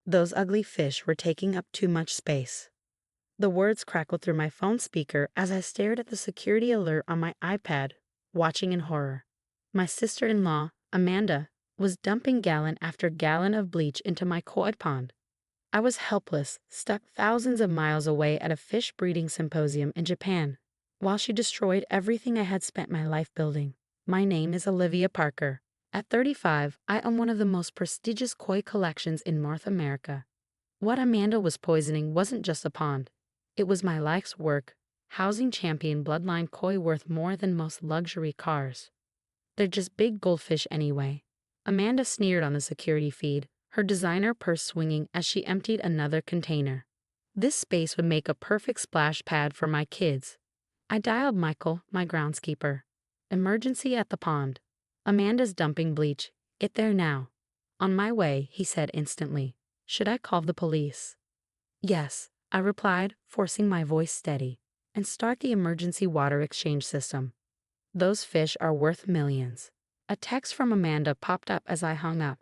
Those ugly fish were taking up too much space. The words crackled through my phone speaker as I stared at the security alert on my iPad, watching in horror. My sister-in-law, Amanda, was dumping gallon after gallon of bleach into my koi pond. I was helpless, stuck thousands of miles away at a fish breeding symposium in Japan, while she destroyed everything I had spent my life building. My name is Olivia Parker. At 35, I own one of the most prestigious koi collections in North America. What Amanda was poisoning wasn't just a pond. It was my life's work, housing champion bloodline koi worth more than most luxury cars. They're just big goldfish anyway. Amanda sneered on the security feed, her designer purse swinging as she emptied another container. This space would make a perfect splash pad for my kids. I dialed Michael, my groundskeeper. Emergency at the pond. Amanda's dumping bleach. Get there now. On my way, he said instantly. Should I call the police? Yes, I replied, forcing my voice steady. And start the emergency water exchange system. Those fish are worth millions. A text from Amanda popped up as I hung up.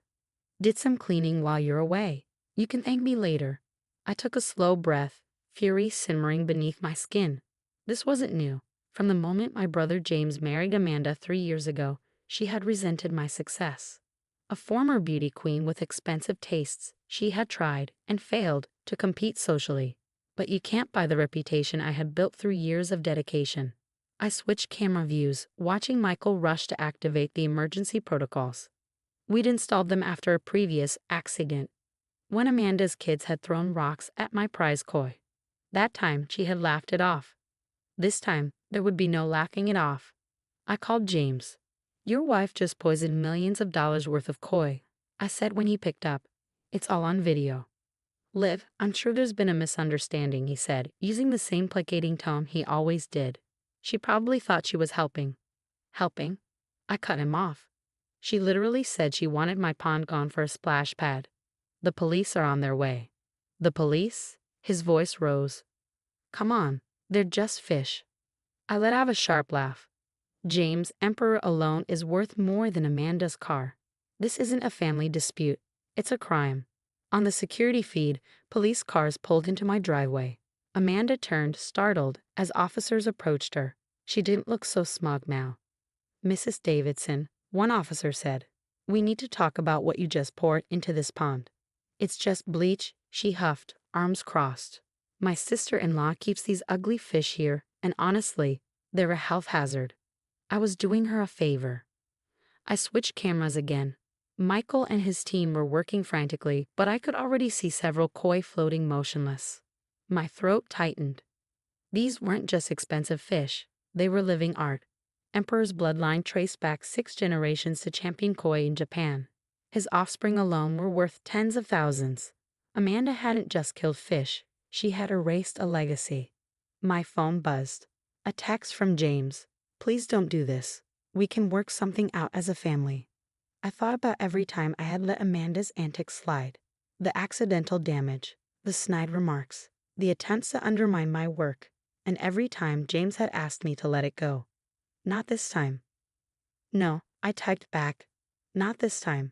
Did some cleaning while you're away. You can thank me later. I took a slow breath, fury simmering beneath my skin. This wasn't new. From the moment my brother James married Amanda 3 years ago, she had resented my success. A former beauty queen with expensive tastes, she had tried, and failed, to compete socially. But you can't buy the reputation I had built through years of dedication. I switched camera views, watching Michael rush to activate the emergency protocols. We'd installed them after a previous accident, when Amanda's kids had thrown rocks at my prize koi. That time, she had laughed it off. This time, there would be no laughing it off. I called James. Your wife just poisoned millions of dollars worth of koi, I said when he picked up. It's all on video. Liv, I'm sure there's been a misunderstanding, he said, using the same placating tone he always did. She probably thought she was helping. Helping? I cut him off. She literally said she wanted my pond gone for a splash pad. The police are on their way. The police? His voice rose. Come on, they're just fish. I let out a sharp laugh. James, Emperor alone is worth more than Amanda's car. This isn't a family dispute. It's a crime. On the security feed, police cars pulled into my driveway. Amanda turned, startled, as officers approached her. She didn't look so smug now. Mrs. Davidson, one officer said, we need to talk about what you just poured into this pond. It's just bleach, she huffed, arms crossed. My sister-in-law keeps these ugly fish here, and honestly, they're a health hazard. I was doing her a favor. I switched cameras again. Michael and his team were working frantically, but I could already see several koi floating motionless. My throat tightened. These weren't just expensive fish, they were living art. Emperor's bloodline traced back 6 generations to champion koi in Japan. His offspring alone were worth tens of thousands. Amanda hadn't just killed fish, she had erased a legacy. My phone buzzed. A text from James. Please don't do this. We can work something out as a family. I thought about every time I had let Amanda's antics slide. The accidental damage, the snide remarks, the attempts to undermine my work, and every time James had asked me to let it go. Not this time. No, I typed back. Not this time.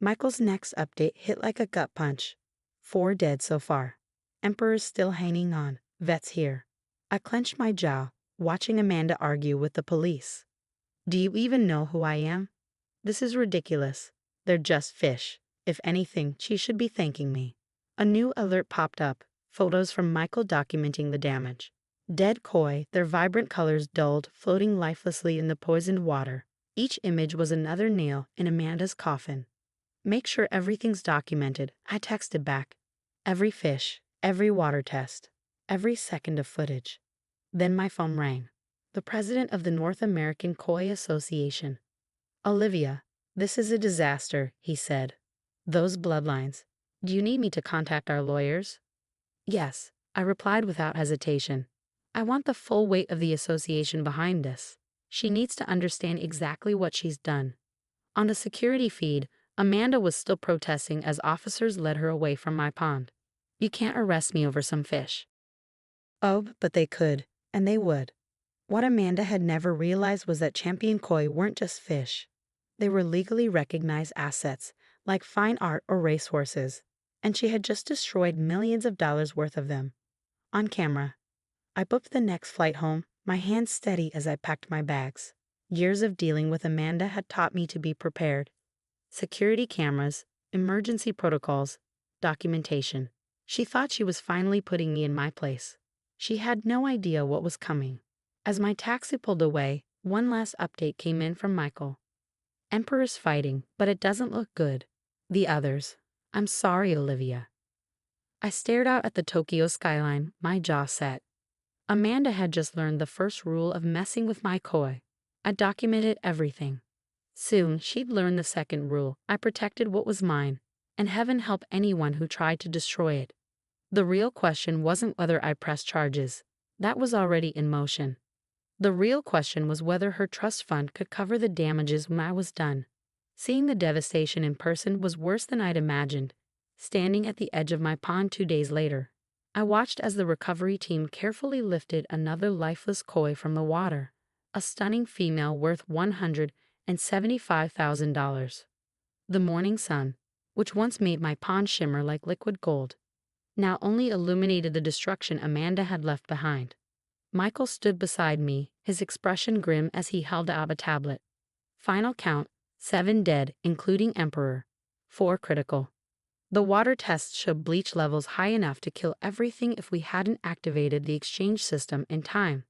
Michael's next update hit like a gut punch. 4 dead so far. Emperor's still hanging on. Vet's here. I clenched my jaw, watching Amanda argue with the police. Do you even know who I am? This is ridiculous. They're just fish. If anything, she should be thanking me. A new alert popped up. Photos from Michael documenting the damage. Dead koi, their vibrant colors dulled, floating lifelessly in the poisoned water. Each image was another nail in Amanda's coffin. Make sure everything's documented, I texted back. Every fish, every water test, every second of footage. Then my phone rang. The president of the North American Koi Association. Olivia, this is a disaster, he said. Those bloodlines. Do you need me to contact our lawyers? Yes, I replied without hesitation. I want the full weight of the association behind this. She needs to understand exactly what she's done. On the security feed, Amanda was still protesting as officers led her away from my pond. You can't arrest me over some fish. Oh, but they could, and they would. What Amanda had never realized was that champion koi weren't just fish. They were legally recognized assets, like fine art or racehorses. and she had just destroyed millions of dollars worth of them. On camera, I booked the next flight home, my hands steady as I packed my bags. Years of dealing with Amanda had taught me to be prepared. Security cameras, emergency protocols, documentation. She thought she was finally putting me in my place. She had no idea what was coming. As my taxi pulled away, one last update came in from Michael. Emperor's fighting, but it doesn't look good. The others. I'm sorry, Olivia. I stared out at the Tokyo skyline, my jaw set. Amanda had just learned the first rule of messing with my koi. I documented everything. Soon, she'd learn the second rule. I protected what was mine, and heaven help anyone who tried to destroy it. The real question wasn't whether I pressed charges. That was already in motion. The real question was whether her trust fund could cover the damages when I was done. Seeing the devastation in person was worse than I'd imagined. Standing at the edge of my pond 2 days later, I watched as the recovery team carefully lifted another lifeless koi from the water, a stunning female worth $175,000. The morning sun, which once made my pond shimmer like liquid gold, now only illuminated the destruction Amanda had left behind. Michael stood beside me, his expression grim as he held out a tablet. Final count, 7 dead, including Emperor, 4 critical. The water tests showed bleach levels high enough to kill everything if we hadn't activated the exchange system in time.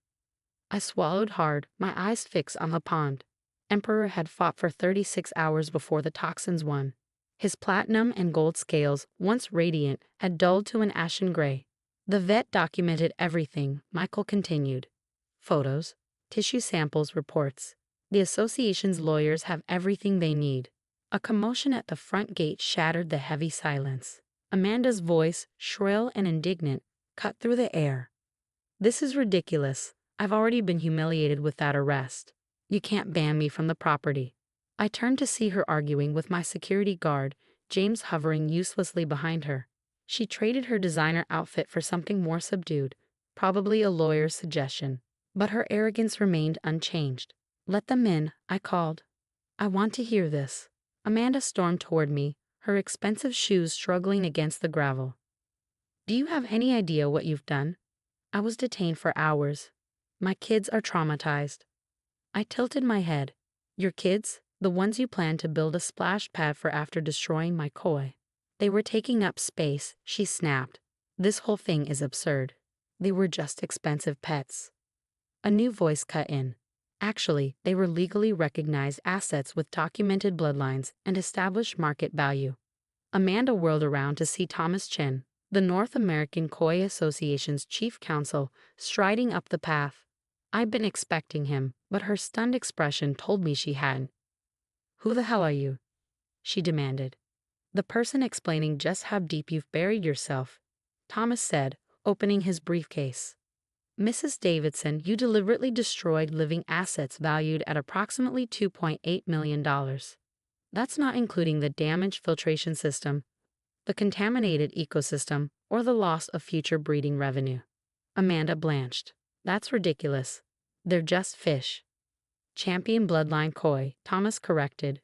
I swallowed hard, my eyes fixed on the pond. Emperor had fought for 36 hours before the toxins won. His platinum and gold scales, once radiant, had dulled to an ashen gray. The vet documented everything, Michael continued. Photos, tissue samples, reports. The association's lawyers have everything they need. A commotion at the front gate shattered the heavy silence. Amanda's voice, shrill and indignant, cut through the air. This is ridiculous. I've already been humiliated with that arrest. You can't ban me from the property. I turned to see her arguing with my security guard, James hovering uselessly behind her. She traded her designer outfit for something more subdued, probably a lawyer's suggestion. But her arrogance remained unchanged. Let them in, I called. I want to hear this. Amanda stormed toward me, her expensive shoes struggling against the gravel. Do you have any idea what you've done? I was detained for hours. My kids are traumatized. I tilted my head. Your kids? The ones you planned to build a splash pad for after destroying my koi. They were taking up space, she snapped. This whole thing is absurd. They were just expensive pets. A new voice cut in. Actually, they were legally recognized assets with documented bloodlines and established market value. Amanda whirled around to see Thomas Chen, the North American Koi Association's chief counsel, striding up the path. I'd been expecting him, but her stunned expression told me she hadn't. Who the hell are you? She demanded. The person explaining just how deep you've buried yourself, Thomas said, opening his briefcase. Mrs. Davidson, you deliberately destroyed living assets valued at approximately $2.8 million. That's not including the damaged filtration system, the contaminated ecosystem, or the loss of future breeding revenue. Amanda blanched. That's ridiculous. They're just fish. Champion bloodline koi, Thomas corrected.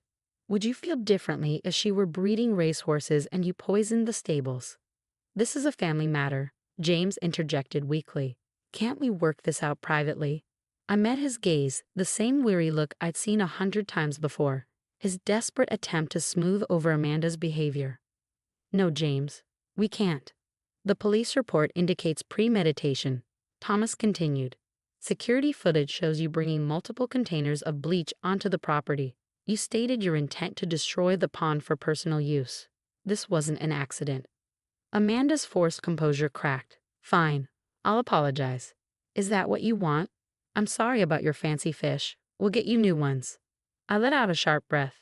Would you feel differently if she were breeding racehorses and you poisoned the stables? This is a family matter, James interjected weakly. Can't we work this out privately? I met his gaze, the same weary look I'd seen 100 times before, his desperate attempt to smooth over Amanda's behavior. No, James, we can't. The police report indicates premeditation, Thomas continued. Security footage shows you bringing multiple containers of bleach onto the property. You stated your intent to destroy the pond for personal use. This wasn't an accident. Amanda's forced composure cracked. Fine. I'll apologize. Is that what you want? I'm sorry about your fancy fish. We'll get you new ones. I let out a sharp breath.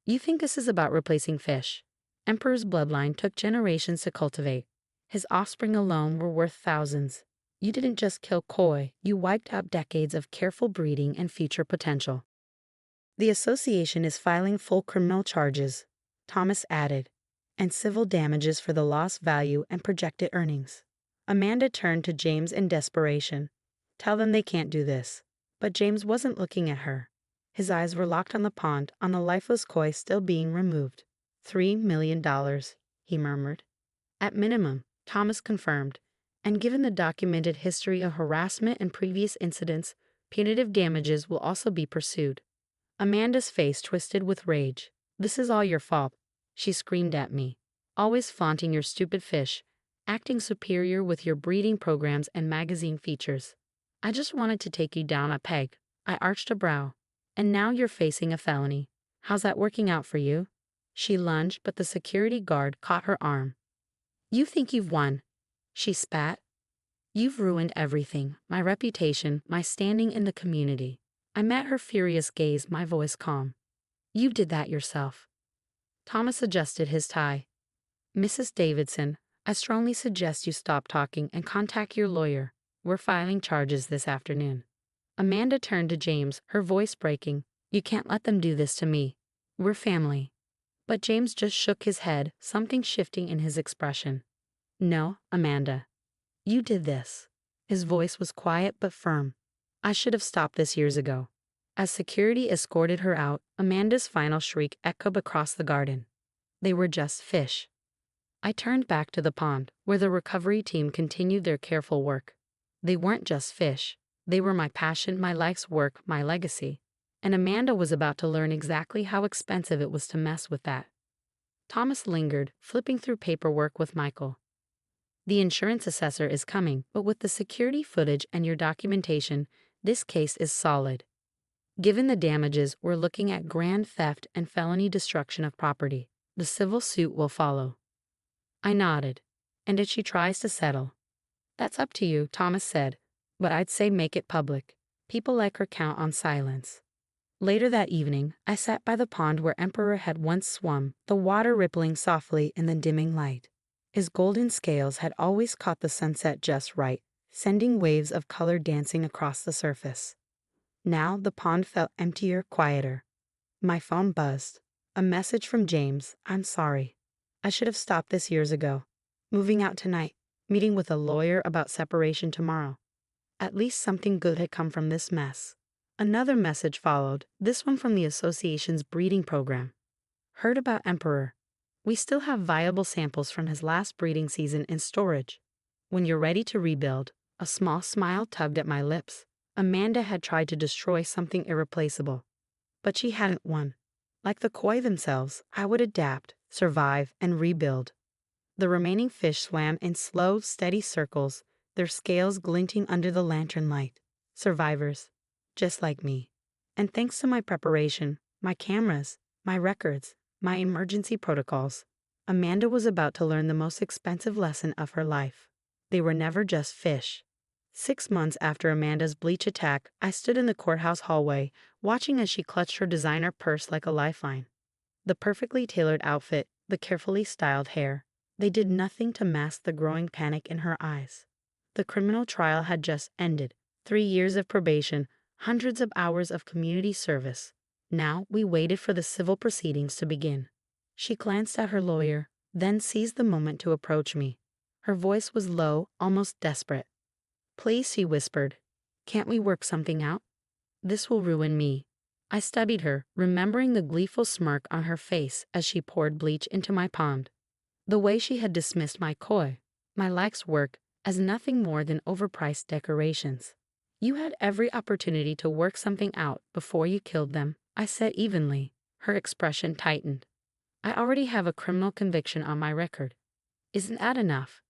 You think this is about replacing fish? Emperor's bloodline took generations to cultivate. His offspring alone were worth thousands. You didn't just kill koi, you wiped out decades of careful breeding and future potential. The association is filing full criminal charges, Thomas added, and civil damages for the lost value and projected earnings. Amanda turned to James in desperation. Tell them they can't do this. But James wasn't looking at her. His eyes were locked on the pond, on the lifeless koi still being removed. $3 million, he murmured. At minimum, Thomas confirmed, and given the documented history of harassment and previous incidents, punitive damages will also be pursued. Amanda's face twisted with rage. "This is all your fault," she screamed at me. "Always flaunting your stupid fish, acting superior with your breeding programs and magazine features. I just wanted to take you down a peg." I arched a brow. "And now you're facing a felony. How's that working out for you?" She lunged, but the security guard caught her arm. "You think you've won," she spat. "You've ruined everything, my reputation, my standing in the community." I met her furious gaze, my voice calm. "You did that yourself." Thomas adjusted his tie. "Mrs. Davidson, I strongly suggest you stop talking and contact your lawyer. We're filing charges this afternoon." Amanda turned to James, her voice breaking. "You can't let them do this to me. We're family." But James just shook his head, something shifting in his expression. "No, Amanda. You did this." His voice was quiet but firm. "I should have stopped this years ago." As security escorted her out, Amanda's final shriek echoed across the garden. They were just fish. I turned back to the pond, where the recovery team continued their careful work. They weren't just fish. They were my passion, my life's work, my legacy. And Amanda was about to learn exactly how expensive it was to mess with that. Thomas lingered, flipping through paperwork with Michael. "The insurance assessor is coming, but with the security footage and your documentation, this case is solid. Given the damages, we're looking at grand theft and felony destruction of property. The civil suit will follow." I nodded. "And if she tries to settle?" "That's up to you," Thomas said, "but I'd say make it public. People like her count on silence." Later that evening, I sat by the pond where Emperor had once swum, the water rippling softly in the dimming light. His golden scales had always caught the sunset just right, sending waves of color dancing across the surface. Now the pond felt emptier, quieter. My phone buzzed. A message from James. "I'm sorry. I should have stopped this years ago. Moving out tonight. Meeting with a lawyer about separation tomorrow." At least something good had come from this mess. Another message followed, this one from the association's breeding program. "Heard about Emperor. We still have viable samples from his last breeding season in storage. When you're ready to rebuild." A small smile tugged at my lips. Amanda had tried to destroy something irreplaceable. But she hadn't won. Like the koi themselves, I would adapt, survive, and rebuild. The remaining fish swam in slow, steady circles, their scales glinting under the lantern light. Survivors. Just like me. And thanks to my preparation, my cameras, my records, my emergency protocols, Amanda was about to learn the most expensive lesson of her life. They were never just fish. 6 months after Amanda's bleach attack, I stood in the courthouse hallway, watching as she clutched her designer purse like a lifeline. The perfectly tailored outfit, the carefully styled hair, they did nothing to mask the growing panic in her eyes. The criminal trial had just ended. 3 years of probation, hundreds of hours of community service. Now we waited for the civil proceedings to begin. She glanced at her lawyer, then seized the moment to approach me. Her voice was low, almost desperate. "Please," she whispered. "Can't we work something out? This will ruin me." I studied her, remembering the gleeful smirk on her face as she poured bleach into my pond. The way she had dismissed my koi, my life's work, as nothing more than overpriced decorations. "You had every opportunity to work something out before you killed them," I said evenly. Her expression tightened. "I already have a criminal conviction on my record. Isn't that enough?"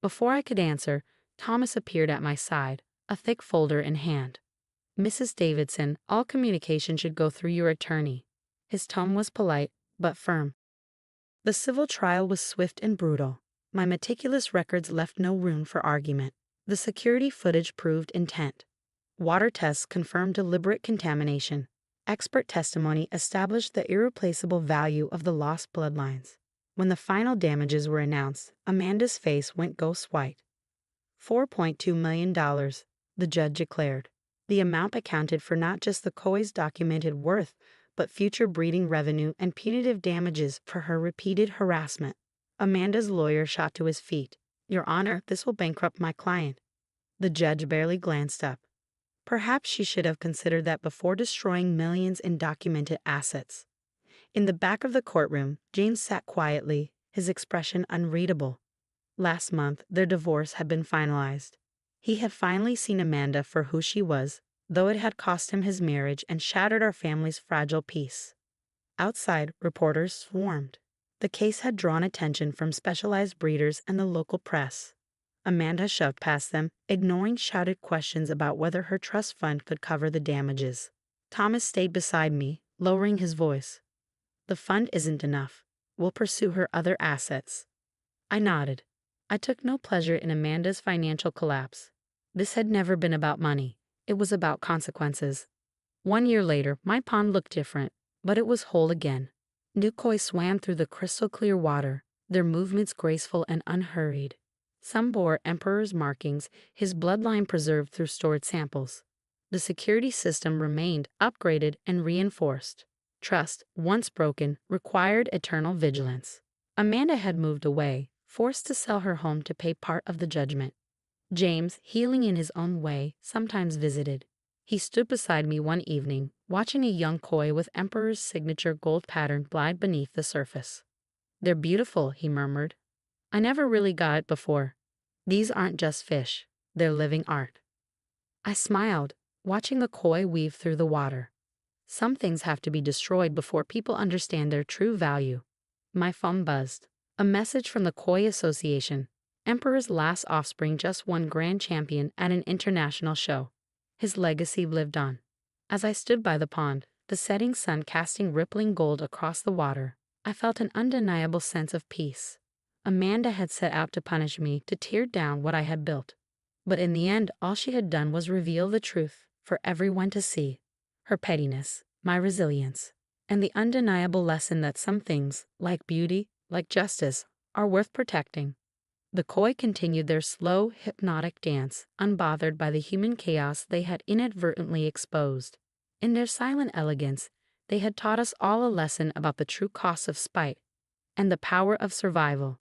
Before I could answer, Thomas appeared at my side, a thick folder in hand. "Mrs. Davidson, all communication should go through your attorney." His tone was polite, but firm. The civil trial was swift and brutal. My meticulous records left no room for argument. The security footage proved intent. Water tests confirmed deliberate contamination. Expert testimony established the irreplaceable value of the lost bloodlines. When the final damages were announced, Amanda's face went ghost white. $4.2 million, the judge declared. The amount accounted for not just the koi's documented worth, but future breeding revenue and punitive damages for her repeated harassment. Amanda's lawyer shot to his feet. "Your Honor, this will bankrupt my client." The judge barely glanced up. Perhaps she should have considered that before destroying millions in documented assets. In the back of the courtroom, James sat quietly, his expression unreadable. Last month, their divorce had been finalized. He had finally seen Amanda for who she was, though it had cost him his marriage and shattered our family's fragile peace. Outside, reporters swarmed. The case had drawn attention from specialized breeders and the local press. Amanda shoved past them, ignoring shouted questions about whether her trust fund could cover the damages. Thomas stayed beside me, lowering his voice. "The fund isn't enough. We'll pursue her other assets." I nodded. I took no pleasure in Amanda's financial collapse. This had never been about money. It was about consequences. 1 year later, my pond looked different, but it was whole again. New koi swam through the crystal clear water, their movements graceful and unhurried. Some bore Emperor's markings, his bloodline preserved through stored samples. The security system remained upgraded and reinforced. Trust, once broken, required eternal vigilance. Amanda had moved away, forced to sell her home to pay part of the judgment. James, healing in his own way, sometimes visited. He stood beside me one evening, watching a young koi with Emperor's signature gold pattern glide beneath the surface. "They're beautiful," he murmured. "I never really got it before. These aren't just fish, they're living art." I smiled, watching the koi weave through the water. Some things have to be destroyed before people understand their true value. My phone buzzed. A message from the Koi Association. Emperor's last offspring just won grand champion at an international show. His legacy lived on. As I stood by the pond, the setting sun casting rippling gold across the water, I felt an undeniable sense of peace. Amanda had set out to punish me, to tear down what I had built. But in the end, all she had done was reveal the truth for everyone to see. Her pettiness, my resilience, and the undeniable lesson that some things, like beauty, like justice, are worth protecting. The koi continued their slow, hypnotic dance, unbothered by the human chaos they had inadvertently exposed. In their silent elegance, they had taught us all a lesson about the true cost of spite and the power of survival.